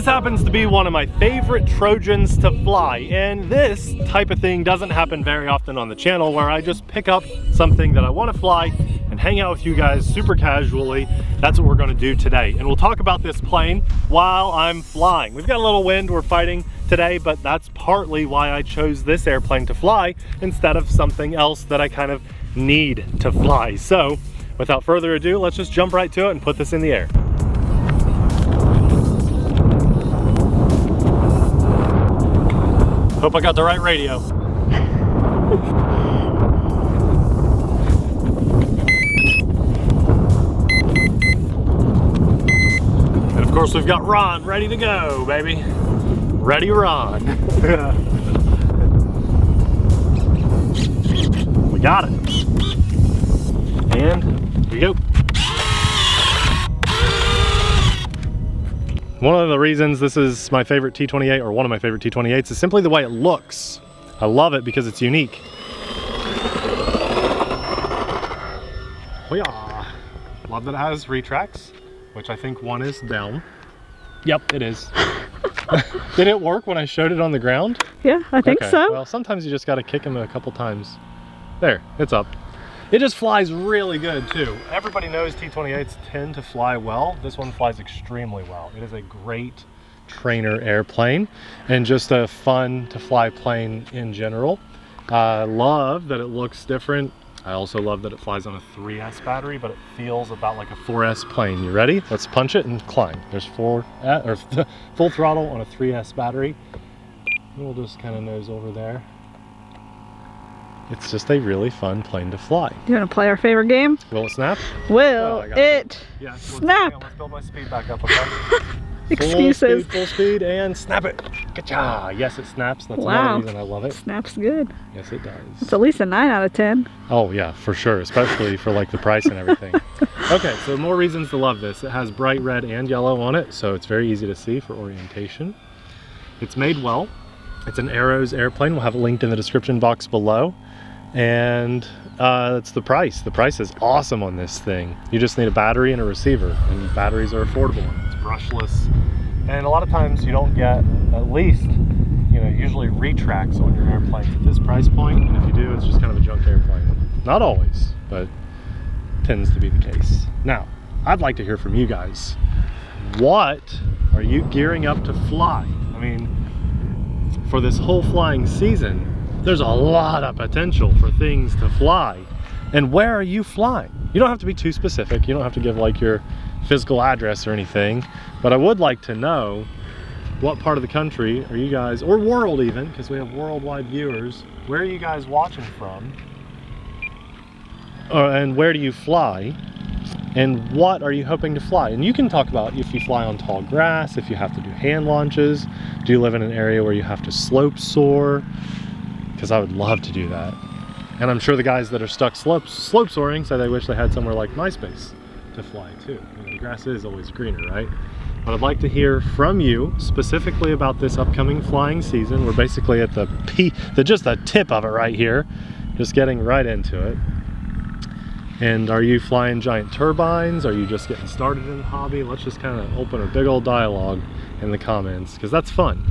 This happens to be one of my favorite Trojans to fly, and this type of thing doesn't happen very often on the channel, where I just pick up something that I want to fly and hang out with you guys super casually. That's what we're going to do today, and we'll talk about this plane while I'm flying. We've got a little wind we're fighting today, but that's partly why I chose this airplane to fly instead of something else that I kind of need to fly. So without further ado, let's just jump right to it and put this in the air. Hope I got the right radio. And of course we've got Ron ready to go, baby. Ready, Ron. We got it. And here we go. One of the reasons this is my favorite T-28, or one of my favorite T-28s, is simply the way it looks. I love it because it's unique. Hoo-yah. Love that it has retracts, which I think one is down. Yep, it is. Did it work when I showed it on the ground? Yeah, I think so. Well, sometimes you just got to kick them a couple times. There, it's up. It just flies really good too. Everybody knows T-28s tend to fly well. This one flies extremely well. It is a great trainer airplane and just a fun to fly plane in general. I love that it looks different. I also love that it flies on a 3S battery, but it feels about like a 4S plane. You ready? Let's punch it and climb. There's full throttle on a 3S battery. We'll just kind of nose over there. It's just a really fun plane to fly. You want to play our favorite game? Will it snap? Will it snap? Let's build my speed back up, okay? Excuses. Full speed, and snap it. Good-cha. Yes, it snaps. That's Wow. another reason I love it. Snaps good. Yes, it does. It's at least a 9 out of 10. Oh yeah, for sure, especially for like the price and everything. Okay, so more reasons to love this. It has bright red and yellow on it, so it's very easy to see for orientation. It's made well. It's an Arrows airplane. We'll have it linked in the description box below. And it's the price. The price is awesome on this thing. You just need a battery and a receiver, and batteries are affordable. It's brushless, and a lot of times you don't get, at least, you know, usually retracts on your airplanes at this price point, and if you do, it's just kind of a junk airplane. Not always, but tends to be the case. Now, I'd like to hear from you guys. What are you gearing up to fly? I mean, for this whole flying season, there's a lot of potential for things to fly. And where are you flying? You don't have to be too specific. You don't have to give like your physical address or anything, but I would like to know what part of the country are you guys, or world even, because we have worldwide viewers, where are you guys watching from? And where do you fly? And what are you hoping to fly? And you can talk about if you fly on tall grass, if you have to do hand launches, do you live in an area where you have to slope soar? Because I would love to do that. And I'm sure the guys that are stuck slope soaring say they wish they had somewhere like my space to fly too. You know, the grass is always greener, right? But I'd like to hear from you specifically about this upcoming flying season. We're basically at just the tip of it right here, just getting right into it. And are you flying giant turbines? Are you just getting started in the hobby? Let's just kind of open a big old dialogue in the comments, because that's fun.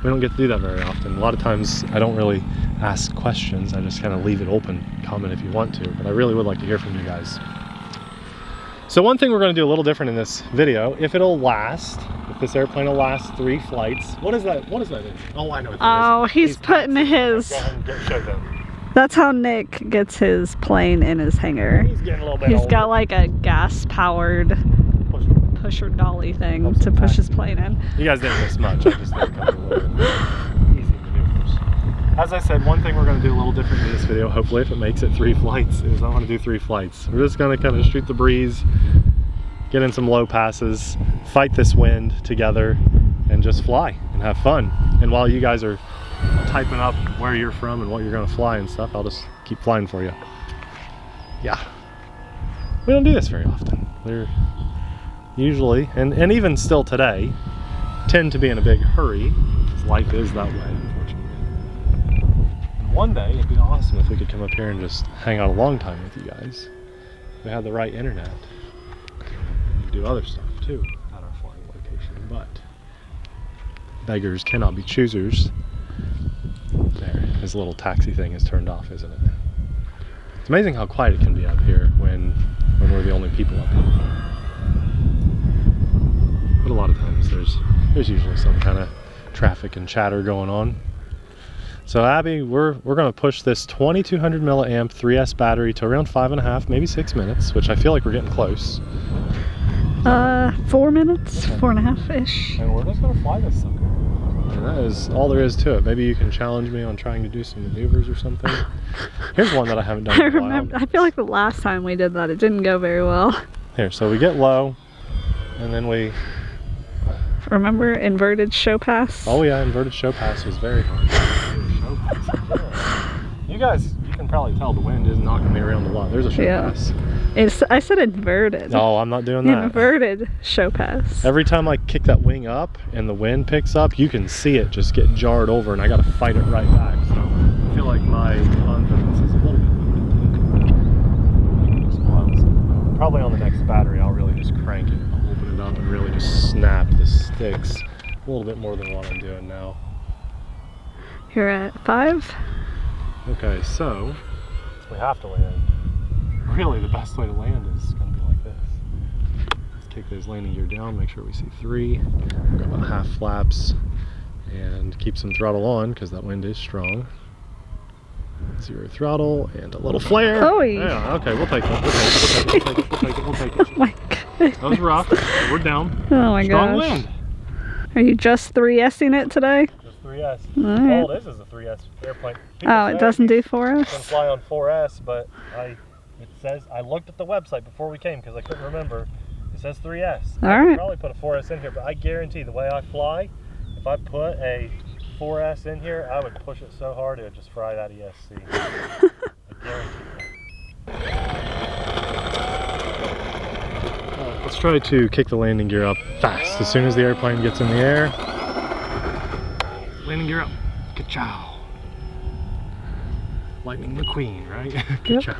We don't get to do that very often. A lot of times I don't really ask questions. I just kind of leave it open. Comment if you want to, but I really would like to hear from you guys. So one thing we're going to do a little different in this video, if it'll last, if this airplane will last 3 flights. What is that? What is that? Oh, I know what that is. Oh, he's putting his... Go ahead and show them. That's how Nick gets his plane in his hangar. He's getting a little bit He's older. got like a gas-powered pusher dolly thing to push his plane in. You guys didn't miss much. I just did a couple of easy maneuvers. As I said, one thing we're going to do a little different in this video, hopefully if it makes it 3 flights, is I want to do 3 flights. We're just going to kind of shoot the breeze, get in some low passes, fight this wind together, and just fly and have fun. And while you guys are typing up where you're from and what you're going to fly and stuff, I'll just keep flying for you. Yeah. We don't do this very often. We're usually, and even still today, tend to be in a big hurry, because life is that way, unfortunately. And one day, it'd be awesome if we could come up here and just hang out a long time with you guys. If we had the right internet. We could do other stuff too at our flying location, but beggars cannot be choosers. There, his little taxi thing is turned off, isn't it? It's amazing how quiet it can be up here when we're the only people up here. But a lot of times there's usually some kind of traffic and chatter going on. So Abby, we're gonna push this 2200 milliamp 3S battery to around 5.5, maybe 6 minutes, which I feel like we're getting close. 4 minutes, 4.5-ish. And we're just gonna fly this sucker. And that is all there is to it. Maybe you can challenge me on trying to do some maneuvers or something. Here's one that I haven't done in a while. I feel like the last time we did that, it didn't go very well. Here, so we get low, and then we... Remember inverted show pass? Oh yeah, inverted show pass was very hard. You guys, you can probably tell the wind is knocking me around a lot. There's a show pass. I said inverted. No, I'm not doing that. Inverted show pass. Every time I kick that wing up and the wind picks up, you can see it just get jarred over, and I gotta fight it right back. So I feel like my confidence is a little bit. Probably on the next battery, I'll really just crank it, open it up, and really just snap the sticks a little bit more than what I'm doing now. You're at 5. Okay, so we have to land. Really, the best way to land is going to be like this. Let's kick those landing gear down, make sure we see 3. We've got about half flaps, and keep some throttle on because that wind is strong. 0 throttle and a little flare. Oh yeah, okay, we'll take it. We'll take it. Oh my god. That was rough. We're down. Oh my strong gosh. wind. Are you just 3S'ing it today? 3S. Right. All it is a 3S airplane. People Oh, it doesn't do 4S? Can fly on 4S, but it says, I looked at the website before we came because I couldn't remember. It says 3S. All I right. could probably put a 4S in here, but I guarantee the way I fly, if I put a 4S in here, I would push it so hard it would just fry that ESC. I guarantee that. Let's try to kick the landing gear up fast as soon as the airplane gets in the air. Landing gear up. Ka-chow. Lightning McQueen, right? Ka-chow.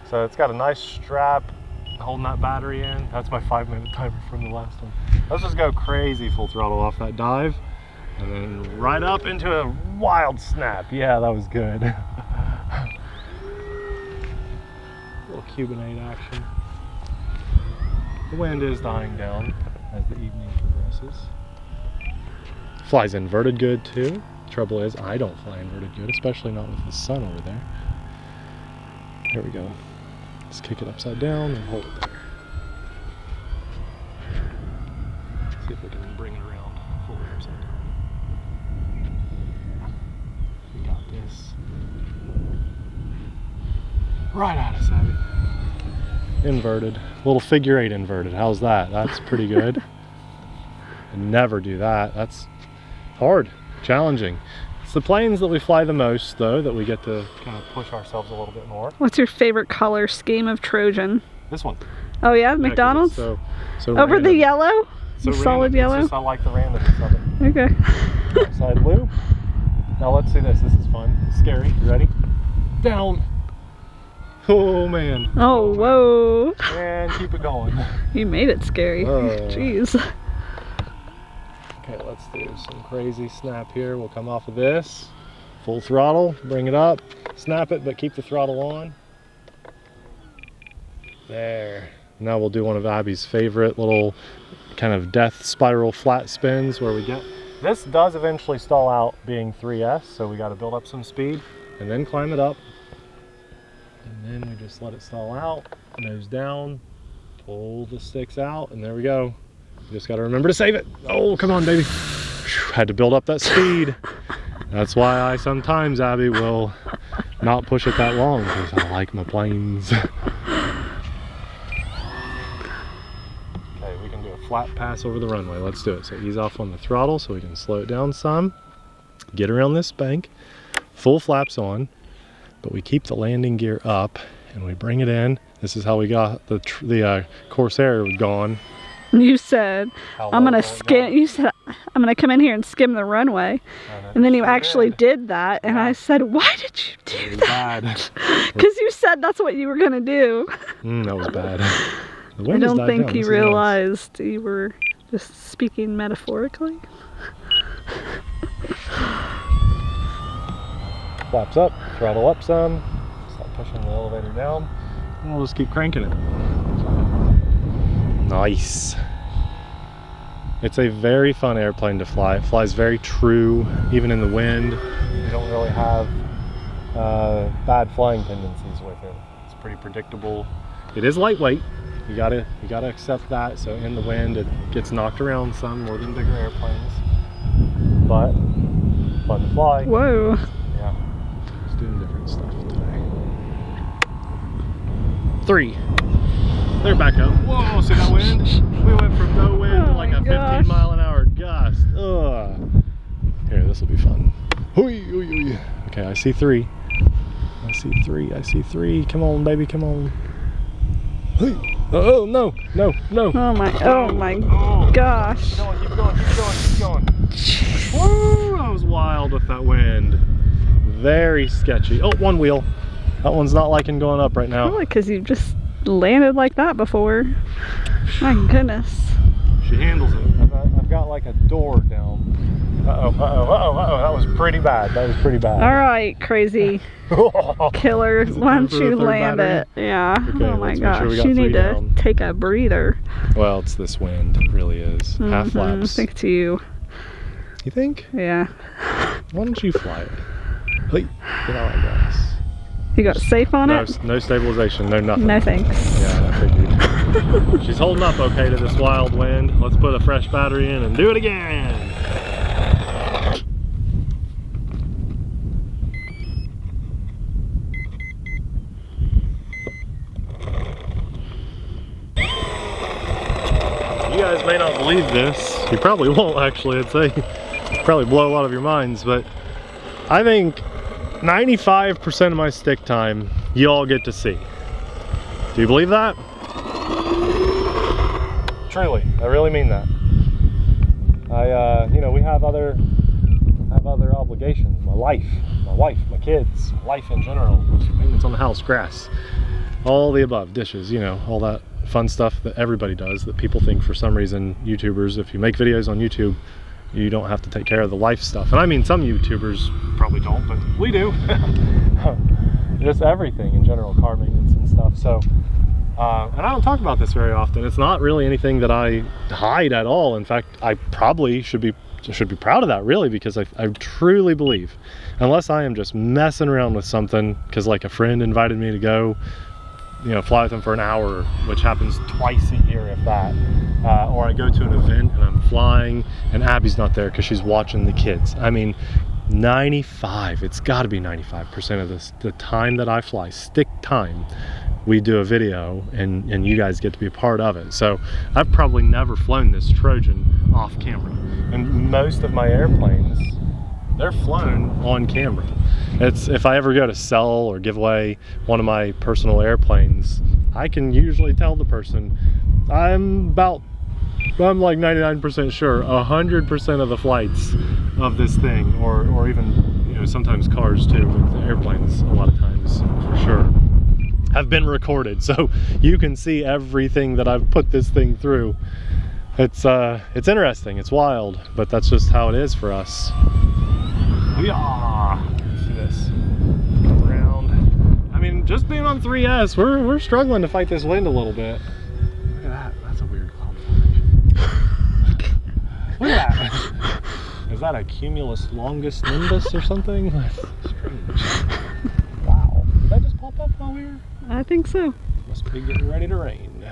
So it's got a nice strap holding that battery in. That's my 5-minute timer from the last one. Let's just go crazy full throttle off that dive. And then right up into a wild snap. Yeah, that was good. Little Cubanate action. The wind is dying down as the evening progresses. Flies inverted good too. Trouble is, I don't fly inverted good, especially not with the sun over there. There we go. Let's kick it upside down and hold it there. See if we can bring it around fully upside down. We got this. Right at us, Abby. Inverted. Little figure 8 inverted. How's that? That's pretty good. Never do that. That's hard, challenging. It's the planes that we fly the most, though, that we get to kind of push ourselves a little bit more. What's your favorite color scheme of Trojan? This one. Oh yeah, McDonald's? So over random. the yellow? So the solid yellow? It's just, I like the randomness of it. Okay. Side loop. Now let's see this. This is fun. It's scary. You ready? Down. Oh man. Oh, whoa. And keep it going. You made it scary. Jeez. Okay, let's do some crazy snap here. We'll come off of this. Full throttle, bring it up, snap it, but keep the throttle on. There. Now we'll do one of Abby's favorite little kind of death spiral flat spins where we get... This does eventually stall out being 3S, so we got to build up some speed and then climb it up. And then we just let it stall out, nose down, pull the sticks out, and there we go. You just got to remember to save it. Oh, come on, baby. Had to build up that speed. That's why I sometimes, Abby, will not push it that long, because I like my planes. Okay, we can do a flat pass over the runway. Let's do it. So ease off on the throttle so we can slow it down some. Get around this bank. Full flaps on. But we keep the landing gear up and we bring it in. This is how we got the Corsair gone. You said, I'm gonna skim. You said, I'm gonna come in here and skim the runway. And then you actually did that. And I said, why did you do that? Because you said that's what you were gonna do. That was bad. The wind I has don't died think down. you This is nice. realized you were just speaking metaphorically. Flaps up, throttle up some, stop pushing the elevator down, and we'll just keep cranking it. Nice. It's a very fun airplane to fly. It flies very true, even in the wind. You don't really have bad flying tendencies with it. It's pretty predictable. It is lightweight. You gotta accept that. So in the wind, it gets knocked around some more than bigger airplanes, but fun to fly. Whoa. Yeah, just doing different stuff today. 3. They're back up. Whoa, see that wind? We went from no wind to like a 15-mile-an-hour gust. Ugh. Here, this will be fun. Okay, I see 3. I see 3. I see 3. Come on, baby, come on. Oh, no, no, no. Oh my gosh. Keep going, keep going, keep going, keep going. Woo, that was wild with that wind. Very sketchy. Oh, one wheel. That one's not liking going up right now. Probably because you just landed like that before. My goodness. She handles it. I've got like a door down. Uh-oh, uh-oh, uh-oh, uh-oh. That was pretty bad. That was pretty bad. All right, crazy killer. Why don't you land it? Yeah. Okay, oh my let's make sure we gosh. got You 3 need to down. take a breather. Well, it's this wind. It really is. Half I flaps. think it's you. You think? Yeah. Why don't you fly it? Hey, get out of gas. You got safe on it? No stabilization, no nothing. No thanks. Yeah, I figured. She's holding up okay to this wild wind. Let's put a fresh battery in and do it again. You guys may not believe this. You probably won't actually. I'd say probably blow a lot of your minds, but I think 95% of my stick time you all get to see. Do you believe that? Truly, I really mean that. You know, we have other obligations. My wife, my kids, life in general, maintenance on the house, grass, all the above, dishes, you know, all that fun stuff that everybody does that people think for some reason YouTubers, if you make videos on YouTube, you don't have to take care of the life stuff. And I mean, some YouTubers probably don't, but we do. Just everything in general, car maintenance and stuff. So, and I don't talk about this very often. It's not really anything that I hide at all. In fact, I probably should be proud of that, really, because I truly believe, unless I am just messing around with something, because like a friend invited me to go, you know, fly with them for an hour, which happens twice a year, if that, or I go to an event and I'm flying and Abby's not there because she's watching the kids. I mean, 95, it's got to be 95% of the time that I fly, stick time, we do a video and you guys get to be a part of it. So I've probably never flown this Trojan off camera, and most of my airplanes, they're flown on camera. It's, if I ever go to sell or give away one of my personal airplanes, I can usually tell the person, I'm like 99% sure 100% of the flights of this thing, or even, you know, sometimes cars too, but the airplanes a lot of times for sure, have been recorded, so you can see everything that I've put this thing through. It's interesting, it's wild, but that's just how it is for us. Yeah, see this, come around. I mean, just being on 3S, we're struggling to fight this wind a little bit. Look at that, that's a weird cloud formation. Look at that. Is that a cumulus longus nimbus or something? That's strange. Wow, did that just pop up while we were? I think so. Must be getting ready to rain.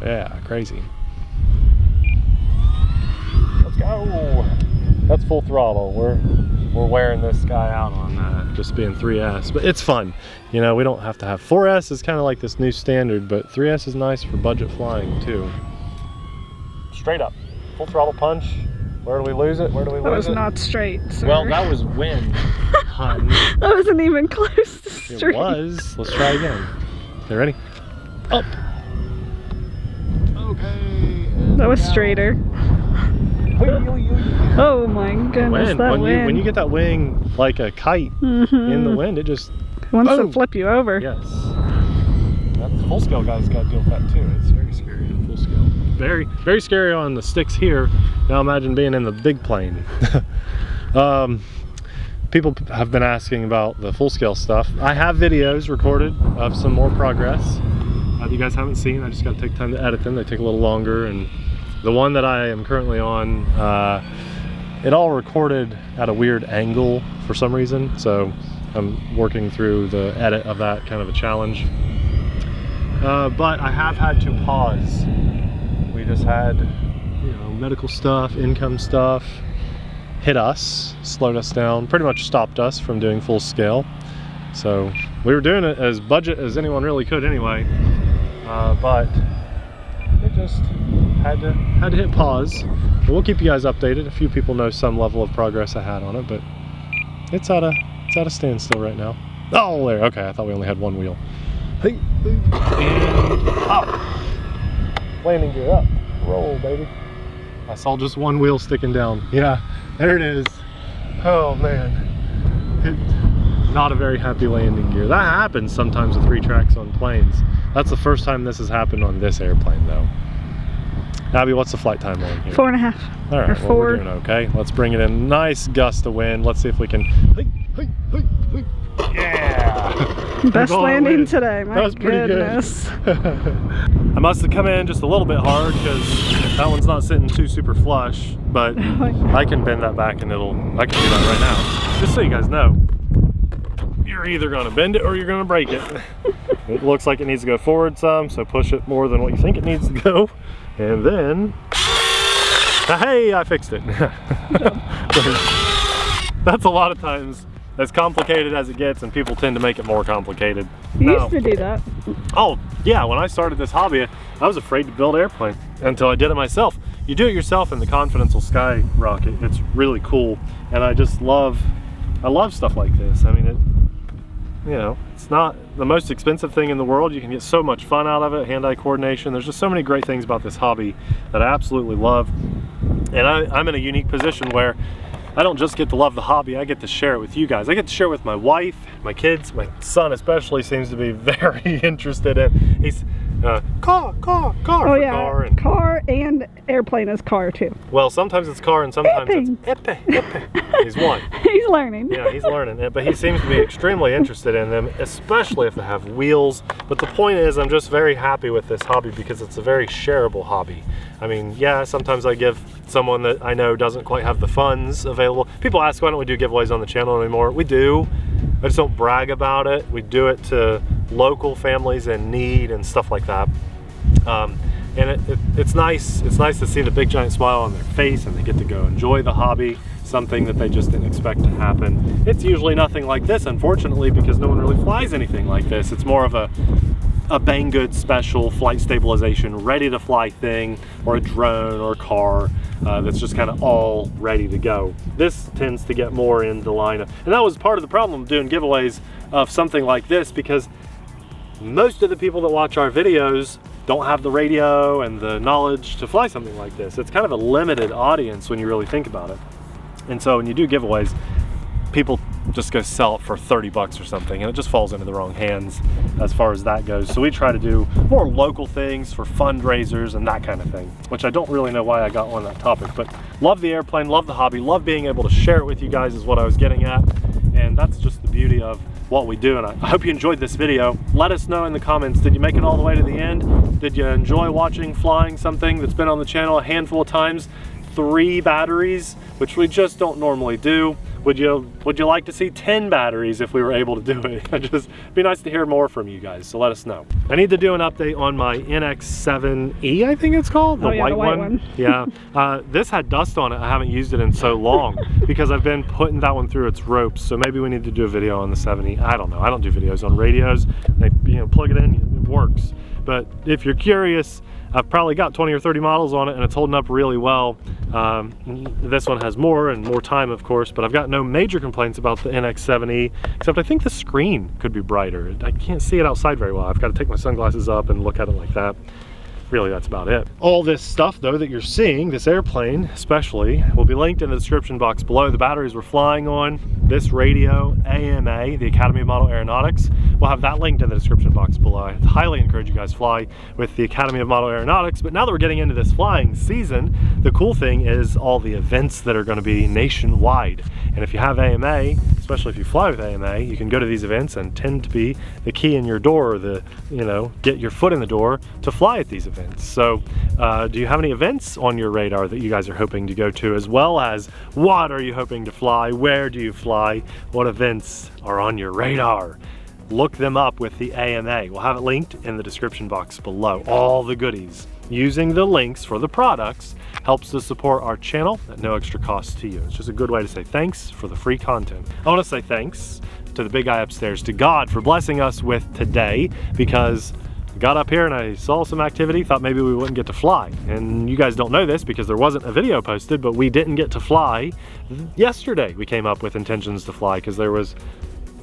Yeah, crazy. Let's go. That's full throttle. We're wearing this guy out on just being 3S, but it's fun. You know, we don't have to have 4S is kind of like this new standard, but 3S is nice for budget flying too. Straight up, full throttle punch. Where do we lose it? Where do we lose it? That was not straight, sir. Well, that was wind, hun. That wasn't even close to straight. It was. Let's try again. Okay, ready? Up. Okay. That was straighter. Oh my goodness, that wind. When you get that wing like a kite in the wind, it just wants to flip you over. Yes. The full scale guys got to deal with that too. It's very scary in full scale. Very, very scary on the sticks here. Now imagine being in the big plane. People have been asking about the full scale stuff. I have videos recorded of some more progress that you guys haven't seen. I just got to take time to edit them. They take a little longer, and the one that I am currently on, it all recorded at a weird angle for some reason, so I'm working through the edit of that, kind of a challenge. But I have had to pause. We just had, you know, medical stuff, income stuff hit us, slowed us down, pretty much stopped us from doing full scale. So we were doing it as budget as anyone really could anyway, but it just had to hit pause. But we'll keep you guys updated. A few people know some level of progress I had on it, but it's at a standstill right now. Oh, there. Okay, I thought we only had one wheel. Hey, and up. Landing gear up. Roll, baby. I saw just one wheel sticking down. Yeah, there it is. Oh man, not a very happy landing gear. That happens sometimes with 3 tracks on planes. That's the first time this has happened on this airplane though. Abby, what's the flight time on here? 4.5. All right, or 4. we're doing okay. Let's bring it in. Nice gust of wind. Let's see if we can. Yeah! Best landing today, my that was goodness. Pretty good. I must have come in just a little bit hard because that one's not sitting too super flush, but I can bend that back and I can do that right now. Just so you guys know, you're either gonna bend it or you're gonna break it. It looks like it needs to go forward some, so push it more than what you think it needs to go. And then, hey, I fixed it. That's a lot of times as complicated as it gets, and people tend to make it more complicated. You used to do that. Oh yeah, when I started this hobby, I was afraid to build airplanes until I did it myself. You do it yourself and the confidence will skyrocket. It's really cool, and I love stuff like this. I mean, you know, it's not the most expensive thing in the world. You can get so much fun out of it, hand-eye coordination. There's just so many great things about this hobby that I absolutely love. And I'm in a unique position where I don't just get to love the hobby, I get to share it with you guys. I get to share it with my wife, my kids, my son especially seems to be very interested in. He's car. Oh yeah, car and airplane is car too. Well, sometimes it's car and sometimes it's ippy. He's one. He's learning. Yeah, he's learning. But he seems to be extremely interested in them, especially if they have wheels. But the point is, I'm just very happy with this hobby because it's a very shareable hobby. I mean, yeah, sometimes I give someone that I know doesn't quite have the funds available. People ask, why don't we do giveaways on the channel anymore? We do. I just don't brag about it. We do it to local families in need and stuff like that. And it's nice. It's nice to see the big giant smile on their face and they get to go enjoy the hobby, something that they just didn't expect to happen. It's usually nothing like this, unfortunately, because no one really flies anything like this. It's more of a Banggood special flight stabilization, ready to fly thing, or a drone or a car that's just kind of all ready to go. This tends to get more in the line of, and that was part of the problem doing giveaways of something like this, because most of the people that watch our videos don't have the radio and the knowledge to fly something like this. It's kind of a limited audience when you really think about it. And so when you do giveaways, people just go sell it for 30 bucks or something, and it just falls into the wrong hands as far as that goes. So we try to do more local things for fundraisers and that kind of thing, which I don't really know why I got on that topic, but love the airplane, love the hobby, love being able to share it with you guys is what I was getting at. And that's just the beauty of what we do, and I hope you enjoyed this video. Let us know in the comments, did you make it all the way to the end? Did you enjoy watching flying something that's been on the channel a handful of times? 3 batteries, which we just don't normally do. Would you like to see 10 batteries if we were able to do it? It'd be nice to hear more from you guys, so let us know. I need to do an update on my NX7E, I think it's called, the white one. Yeah, this had dust on it. I haven't used it in so long because I've been putting that one through its ropes, so maybe we need to do a video on the 7E. I don't know, I don't do videos on radios. They, plug it in, it works. But if you're curious, I've probably got 20 or 30 models on it and it's holding up really well. This one has more and more time, of course, but I've got no major complaints about the NX7E, except I think the screen could be brighter. I can't see it outside very well. I've got to take my sunglasses up and look at it like that. really that's about it. All this stuff though that you're seeing, this airplane especially, will be linked in the description box below. The batteries we're flying on, this radio, AMA, the Academy of Model Aeronautics, we'll have that linked in the description box below. I highly encourage you guys to fly with the Academy of Model Aeronautics. But now that we're getting into this flying season, the cool thing is all the events that are going to be nationwide. And if you have AMA, especially if you fly with AMA, you can go to these events and tend to be the key in your door, get your foot in the door to fly at these events. So do you have any events on your radar that you guys are hoping to go to, as well as what are you hoping to fly? Where do you fly? What events are on your radar? Look them up with the AMA. We'll have it linked in the description box below. All the goodies. Using the links for the products helps to support our channel at no extra cost to you. It's just a good way to say thanks for the free content. I want to say thanks to the big guy upstairs, to God for blessing us with today, because I got up here and I saw some activity, thought maybe we wouldn't get to fly. And you guys don't know this because there wasn't a video posted, but we didn't get to fly yesterday. We came up with intentions to fly because there was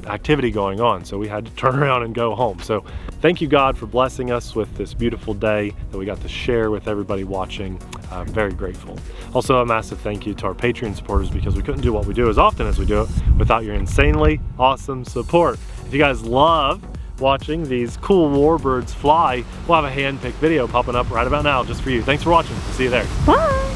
activity going on, so we had to turn around and go home. So thank you, God, for blessing us with this beautiful day that we got to share with everybody watching. I'm very grateful. Also, a massive thank you to our Patreon supporters, because we couldn't do what we do as often as we do it without your insanely awesome support. If you guys love watching these cool warbirds fly, we'll have a hand-picked video popping up right about now just for you. Thanks for watching. See you there. Bye.